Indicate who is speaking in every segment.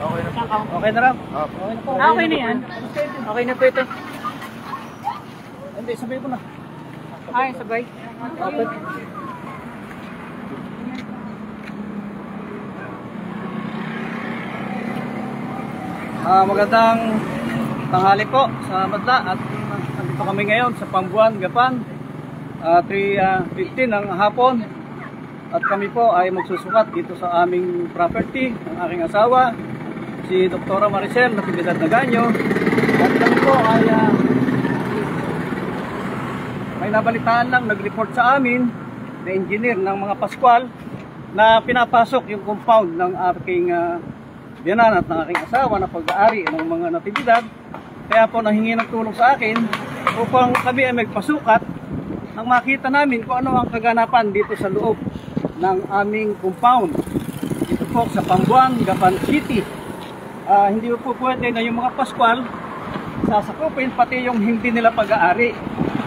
Speaker 1: Okay na.
Speaker 2: Okay na lang?
Speaker 1: Okay na po.
Speaker 3: Okay na yan. Okay na po ito.
Speaker 2: Hindi, sabay mo na.
Speaker 3: Ay, sabay.
Speaker 2: Okay. Magandang tanghali po sa Madla at nandito kami ngayon sa Pambuan, Gapan, 3:15 ng hapon at kami po ay magsusukat dito sa aming property ng aking asawa, si Dr. Maricel Natividad Naganyo, at kami po ay may nabalitaan lang, nag-report sa amin na engineer ng mga Pascual na pinapasok yung compound ng aking biyanan at ng aking asawa na pag-aari ng mga natividad. Kaya po nahingi ng tulong sa akin upang kami ay magpasukat nang makita namin kung ano ang kaganapan dito sa loob ng aming compound. Dito po sa Pambuan, Gapan City. Hindi po pwede na yung mga Pascual sasakupin pati yung hindi nila pag-aari.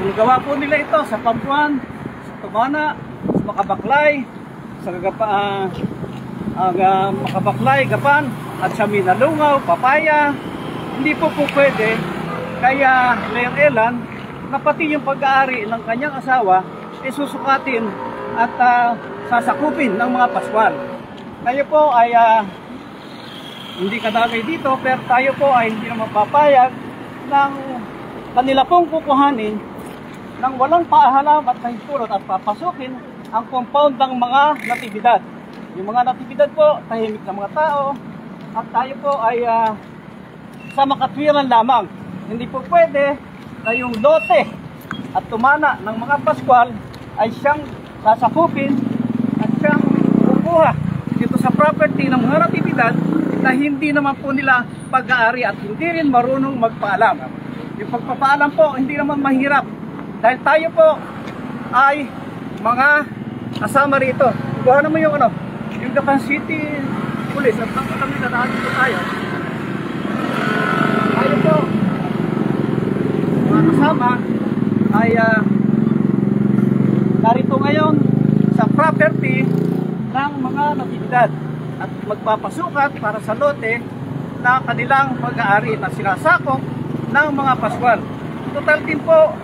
Speaker 2: Kung gawa po nila ito sa Pambuan, sa Tumana, sa Makabaklay, sa Makabaklay, Gapan, at sa Minalungaw, Papaya, hindi po pwede. Kaya Mayor Elan, na pati yung pag-aari ng kanyang asawa ay susukatin at sasakupin ng mga Pascual. Tayo po ay hindi kadagay dito, pero tayo po ay hindi naman papayag ng kanila pong kukuhanin ng walang paalam at pahintulot at papasukin ang compound ng mga natividad. Yung mga natividad po, tahimik na mga tao, at tayo po ay sa makatwiran lamang. Hindi po pwede na yung lote at tumana ng mga Pascual ay siyang sasakupin at siyang kukuha dito sa property ng mga natividad na hindi naman po nila pag-aari at hindi rin marunong magpaalam. Yung pagpapaalam po, hindi naman mahirap dahil tayo po ay mga kasama rito. Kuha naman yung yung Gapan City Police at kami nadaan dito tayo. Tayo po mga kasama ay narito ngayon sa property ng mga natividad at magpapasukat para sa lote na kanilang pag-aari na sinasakop ng mga Pascual. Total din po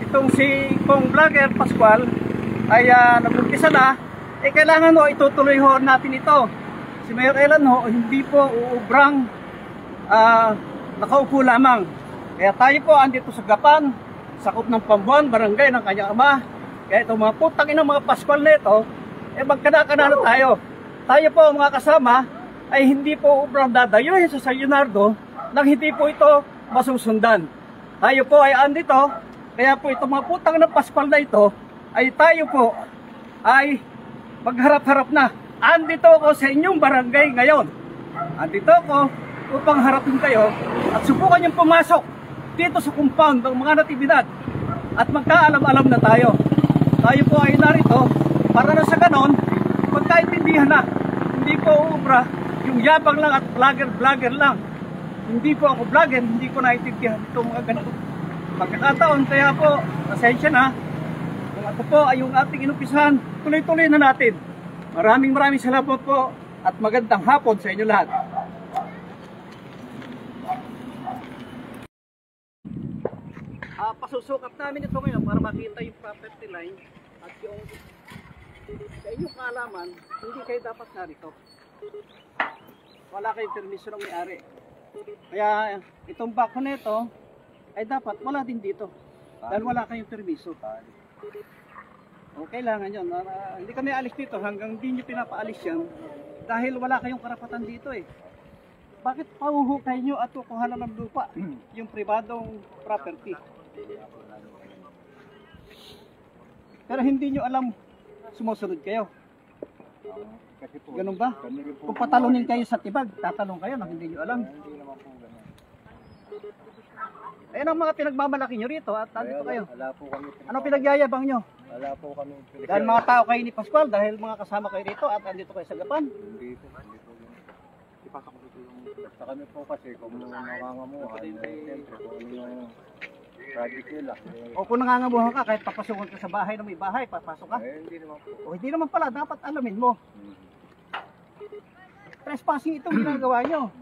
Speaker 2: itong si Pong Vlogger Pascual ay nag-umpisa na, kailangan itutuloy ho natin ito. Si Mayor Elan hindi po uubrang nakaupo lamang. Kaya tayo po andito sa Gapan, sakop ng Pambuan, barangay ng kanyang ama. Kaya itong mga putang inang mga Pascual na ito, magkana-kanano tayo. Tayo po mga kasama ay hindi po ubrang dadayuhin sa San Leonardo nang hindi po ito masusundan. Tayo po ay andito, kaya po itong mga putang ng Pascual na ito ay tayo po ay magharap-harap na. Andito ako sa inyong barangay ngayon. Andito ako upang harapin kayo at subukan yung pumasok dito sa compound ng mga natividad at magkaalam-alam na tayo. Tayo po ay narito para na sa ganon magkaintindihan na. Hindi po ubra yung yabang lang at vlogger lang. Hindi po ako vlogger, hindi ko naintindihan itong mga ganito pagkakataon. Kaya po, pasensya na. Kung ako po ay yung ating inumpisahan, tuloy-tuloy na natin. Maraming salamat po at magandang hapon sa inyo lahat. Pasusukat namin ito ngayon para makita yung property line at yung sa inyong kaalaman, hindi kayo dapat narito. Wala kayong permission ng may-ari. Kaya itong bako nito ay dapat wala din dito dahil wala kayong permiso. Okay lang yun. Hindi kami alis dito hanggang hindi nyo pinapaalis yan dahil wala kayong karapatan dito eh. Bakit pahuhukay nyo at kukuhanan ng lupa yung pribadong property? Pero hindi nyo alam, sumusunod kayo. Ganun ba? Kung patalunin kayo sa tibag, tatalong kayo nang hindi nyo alam. Ayan ang mga pinagmamalaki nyo rito at nandito kayo. Ano pinagyayabang nyo?
Speaker 1: Wala po kami.
Speaker 2: Dahil mga tao kayo ni Pascual, dahil mga kasama kayo rito at nandito kayo sa Gapan?
Speaker 1: Hindi po. Ipasok ko dito yung sa kami po kasi kung nangangamuhan, siyempre kung yung project nila.
Speaker 2: O kung nangangamuhan ka, kahit papasukan ka sa bahay na may bahay, papasok ka?
Speaker 1: Hindi naman po.
Speaker 2: O hindi naman pala, dapat alamin mo. Trespassing itong ginagawa nyo.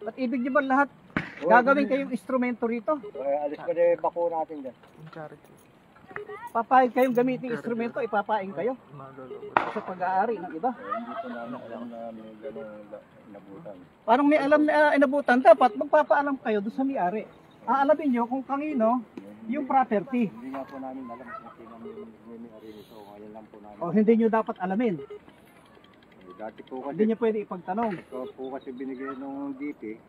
Speaker 2: At ibig niyo ba lahat gagawin kayong instrumento rito?
Speaker 1: Alis ko na bako natin dyan.
Speaker 2: Papayag kayong gamitin instrumento, ipapain kayo sa pag-aari ng iba.
Speaker 1: Hindi ko namin alam na may gano'ng inabutan.
Speaker 2: Parang may alam na inabutan, dapat magpapaalam kayo doon sa may-ari. Aalamin nyo kung kanino yung property.
Speaker 1: Hindi nga po namin alam kung sino may ari nito. Ngayon lang po namin.
Speaker 2: O hindi nyo dapat alamin.
Speaker 1: Dati po kasi,
Speaker 2: Hindi nyo pwede ipagtanong.
Speaker 1: ito po kasi binigay nung DP.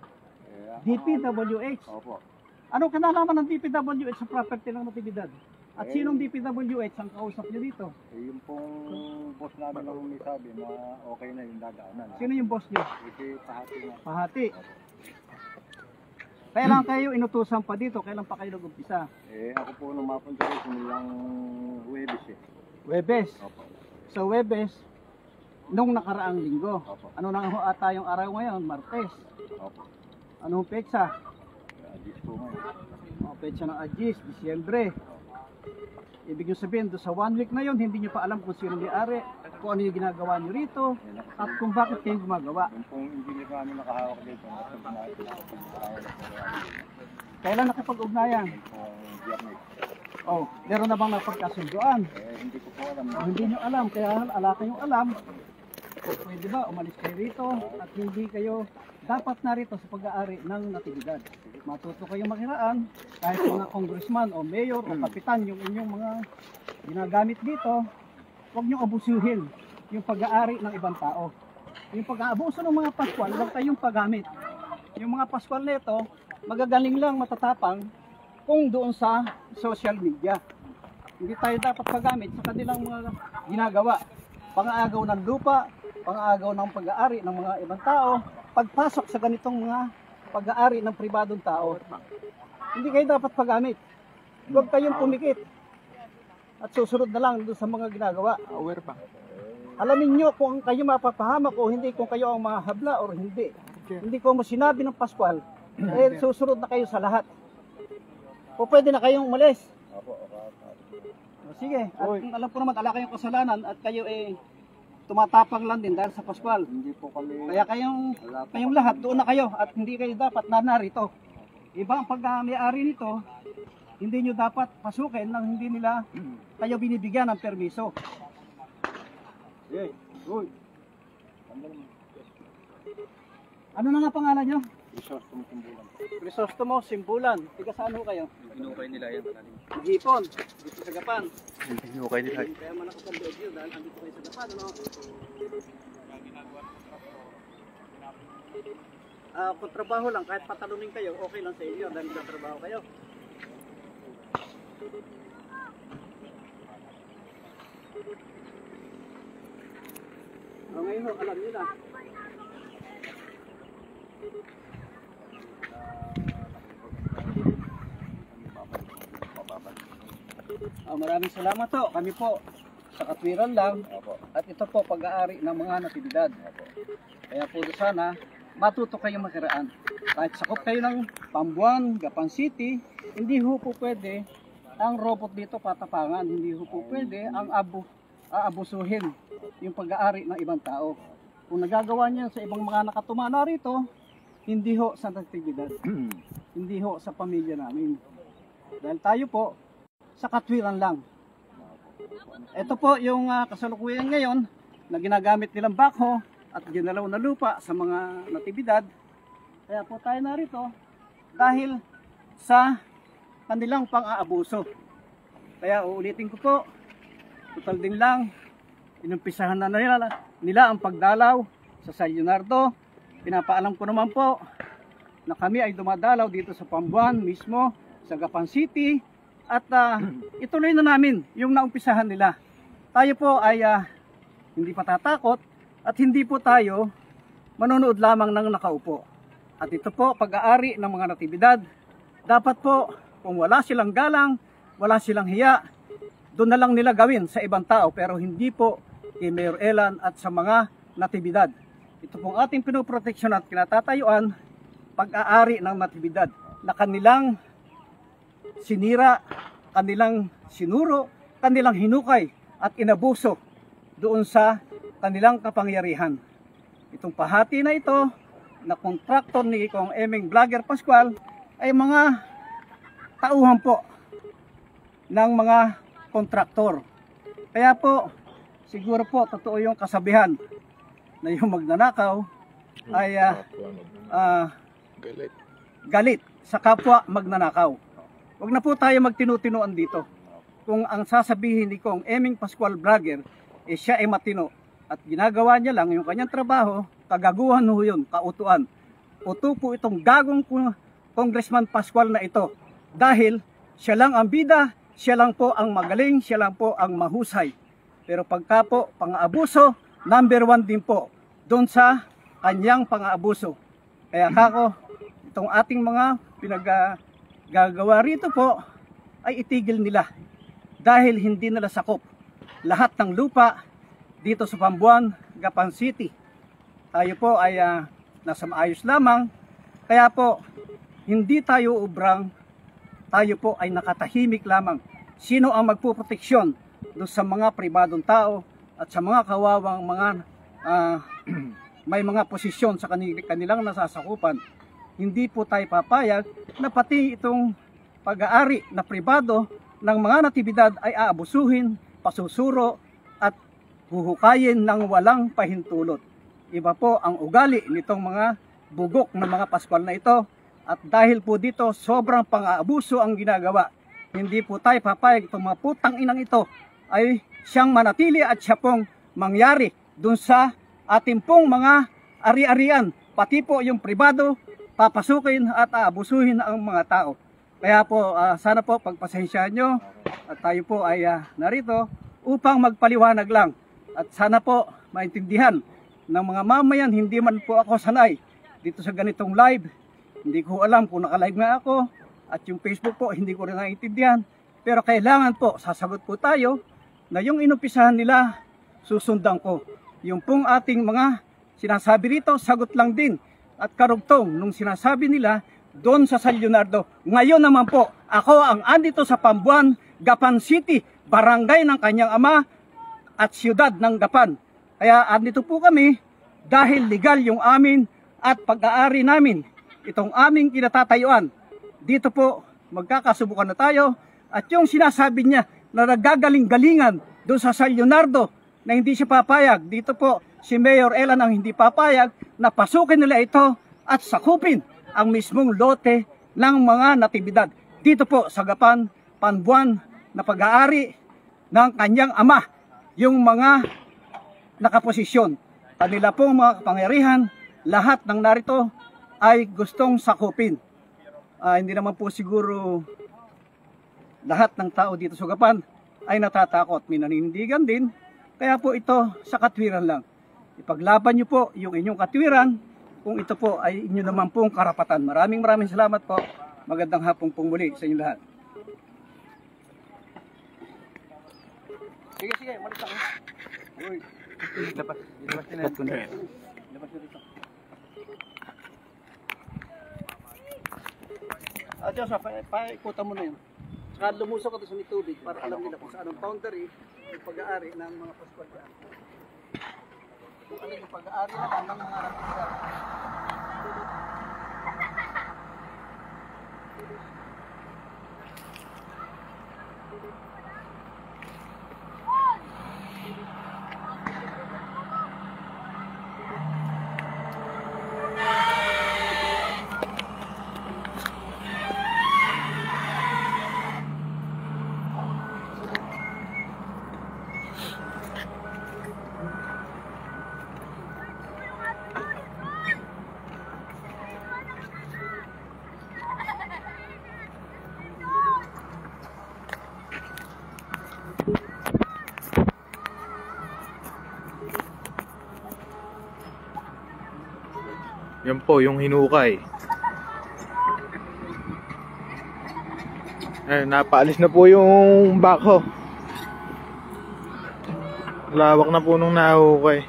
Speaker 2: DPWH.
Speaker 1: Opo.
Speaker 2: Anong kinalaman ng DPWH sa property ng Natividad? At sinong DPWH ang kausap nyo dito?
Speaker 1: Yung pong boss namin ang may sabi na okay na yung dadaanan.
Speaker 2: Sino yung boss nyo?
Speaker 1: Kasi pahati na.
Speaker 2: Pahati. Kailan kayo inutusan pa dito? Kailan pa kayo nag-umpisa?
Speaker 1: Ako po nung mapunta rin nilang Huwebes
Speaker 2: Webes.
Speaker 1: Opo.
Speaker 2: So Webes, nung nakaraang linggo.
Speaker 1: Opo.
Speaker 2: Ano na ho ata yung araw ngayon? Martes.
Speaker 1: Opo.
Speaker 2: Anong petsa?
Speaker 1: Adis po ngayon.
Speaker 2: O, petsa ng Agis, Disyembre. Ibig nyo sabihin, doon sa 1 week na yun, hindi nyo pa alam kung sino may-ari, kung ano yung ginagawa nyo rito, at kung bakit kayo gumagawa.
Speaker 1: Yung pong engineer namin nakahawak dito,
Speaker 2: Kailan nakapag-ugnayan?
Speaker 1: yung pong Biyernes.
Speaker 2: Oh, meron na bang napagkasunduan?
Speaker 1: Hindi ko po alam.
Speaker 2: O, hindi nyo alam, kaya ala kayong alam. O, pwede ba, umalis kayo rito, at hindi kayo dapat narito sa pag-aari ng Natividad. Matuto kayong makiraan, kahit mga congressman o mayor o kapitan, yung inyong mga ginagamit dito, huwag nyo abusuhin yung pag-aari ng ibang tao. Yung pag-aabuso ng mga paskwal, huwag kayong paggamit. Yung mga paskwal nito, magagaling lang, matatapang, kung doon sa social media. Hindi tayo dapat paggamit sa kanilang mga ginagawa. Pang-aagaw ng lupa, pang-aagaw ng pag-aari ng mga ibang tao, pagpasok sa ganitong mga pag-aari ng pribadong tao. Hindi kayo dapat paggamit. Huwag kayong pumikit. At susunod na lang doon sa mga ginagawa.
Speaker 3: Aware pa.
Speaker 2: Alamin nyo kung kayo mapapahamak o hindi, kung kayo ang mahabla o hindi. Hindi ko mo sinabi ng Pascual, susunod na kayo sa lahat. O pwede na kayong umalis.
Speaker 1: Opo.
Speaker 2: O, sige, at kung alam ko naman, ala kayong kasalanan at kayo tumatapang lang din dahil sa Pascual.
Speaker 1: Hindi po kami.
Speaker 2: Kaya kayong lahat, doon na kayo at hindi kayo dapat narito. Iba ang pag-may-ari nito, hindi nyo dapat pasukin nang hindi nila kayo binibigyan ng permiso.
Speaker 1: Yay. Uy.
Speaker 2: Ano na nga pangalan nyo?
Speaker 1: Resource tumutumbulan.
Speaker 2: Crisostomo Simbulan. Tiga saan ho kayo?
Speaker 3: Inukay nila yan.
Speaker 2: Gipon, dito sa Gapan.
Speaker 3: Inukay nila.
Speaker 2: Kaya malakas ang loob nyo dahil andito kayo sa Gapan, ano? Kung trabaho lang, kahit patalunin kayo, okay lang sa inyo dahil nagtatrabaho kayo. Ngayon ho, alam nyo na. Maraming salamat po. Kami po sa katwiran lang. At ito po pag-aari ng mga natividad. Kaya po sana matuto kayong makiraan. Kahit sakop kayo ng Pambuan, Gapan City, hindi ho po pwede ang robot dito patapangan. Hindi ho po pwede ang aabusuhin yung pag-aari ng ibang tao. Kung nagagawa niya sa ibang mga nakatumana rito, hindi ho sa natividad. Hindi ho sa pamilya namin. Dahil tayo po sa katwiran lang. Ito po yung kasalukuyan ngayon na ginagamit nilang backhoe at ginalaw na lupa sa mga natividad. Kaya po tayo narito dahil sa kanilang pang-aabuso. Kaya uulitin ko po, total din lang, inumpisahan na nila ang pagdalaw sa San Leonardo. Pinapaalam ko naman po na kami ay dumadalaw dito sa Pambuan mismo, sa Gapan City. At ituloy na namin yung naumpisahan nila. Tayo po ay hindi patatakot at hindi po tayo manonood lamang ng nakaupo. At ito po, pag-aari ng mga natividad, dapat po kung wala silang galang, wala silang hiya, doon na lang nila gawin sa ibang tao, pero hindi po kay Mayor Elan at sa mga natividad. Ito pong ating pinoproteksyon at kinatatayuan, pag-aari ng natividad na kanilang sinira, kanilang sinuro, kanilang hinukay at inabuso doon sa kanilang kapangyarihan. itong pahati na ito na kontraktor ni Kong Eming Vlogger Pascual ay mga tauhan po ng mga kontraktor. Kaya po, siguro po totoo yung kasabihan na yung magnanakaw ay galit sa kapwa magnanakaw. Huwag na po tayo magtinu-tinuan dito. Kung ang sasabihin ni Kong Eming Pascual Vlogger, siya ay matino at ginagawa niya lang yung kanyang trabaho, kagaguhan ho yun, kautuan. Uto po itong gagong Congressman Pascual na ito dahil siya lang ang bida, siya lang po ang magaling, siya lang po ang mahusay. Pero pagka po pang-aabuso, number 1 din po doon sa kanyang pang-aabuso. Kaya kako, itong ating mga pinaggagawa rito po ay itigil nila dahil hindi nila sakop lahat ng lupa dito sa Pambuan, Gapan City. Tayo po ay nasa maayos lamang, kaya po hindi tayo ubrang, tayo po ay nakatahimik lamang. Sino ang magpuproteksyon doon sa mga pribadong tao at sa mga kawawang mga may mga posisyon sa kanilang nasasakupan? Hindi po tayo papayag na pati itong pag-aari na pribado ng mga natibidad ay aabusuhin, pasusuro at huhukayin ng walang pahintulot. Iba po ang ugali nitong mga bugok na mga Pascual na ito, at dahil po dito sobrang pang-aabuso ang ginagawa. Hindi po tayo papayag itong mga putang inang ito ay siyang manatili at siya pong mangyari dun sa ating pong mga ari-arian, pati po yung pribado, papasukin at aabusuhin ang mga tao. Kaya po sana po pagpasensyahan nyo at tayo po ay narito upang magpaliwanag lang. At sana po maintindihan ng mga mamayan, hindi man po ako sanay dito sa ganitong live. Hindi ko alam kung naka-live nga ako at yung Facebook po hindi ko rin naiintindihan. Pero kailangan po sasagot po tayo na yung inumpisahan nila susundan ko. Yung pong ating mga sinasabi rito, sagot lang din at karugtong nung sinasabi nila doon sa San Leonardo. Ngayon naman po, ako ang andito sa Pambuan, Gapan City, barangay ng kanyang ama at siyudad ng Gapan. Kaya andito po kami dahil legal yung amin at pag-aari namin. Itong aming kinatatayuan. Dito po, magkakasubukan na tayo. At yung sinasabi niya na nagagaling-galingan doon sa San Leonardo na hindi siya papayag. Dito po, si Mayor Elan ang hindi papayag na pasukin nila ito at sakupin ang mismong lote ng mga natibidad. Dito po sa Gapan, Pambuan na pag-aari ng kanyang ama, yung mga nakaposisyon. Kanila pong mga kapangyarihan, lahat ng narito ay gustong sakupin. Hindi naman po siguro lahat ng tao dito sa Gapan ay natatakot. May naninindigan din. Kaya po ito sa katwiran lang. Ipaglaban nyo po yung inyong katwiran kung ito po ay inyo naman pong karapatan. Maraming salamat po. Magandang hapong pong muli sa inyo lahat. Sige, malis ako. Uy. Labas na yan. Labas na dito. Diyos, paikutan mo na yun. Saka lumusok ka sa may tubig para alam nila kung saan ang boundary yung pag-aari ng mga Pascual dyan. Kung ano yung pag-aari naman ng mga natibidad.
Speaker 3: Yan po yung hinukay. Napaalis na po yung backhoe. Lawak na po nung nahukay.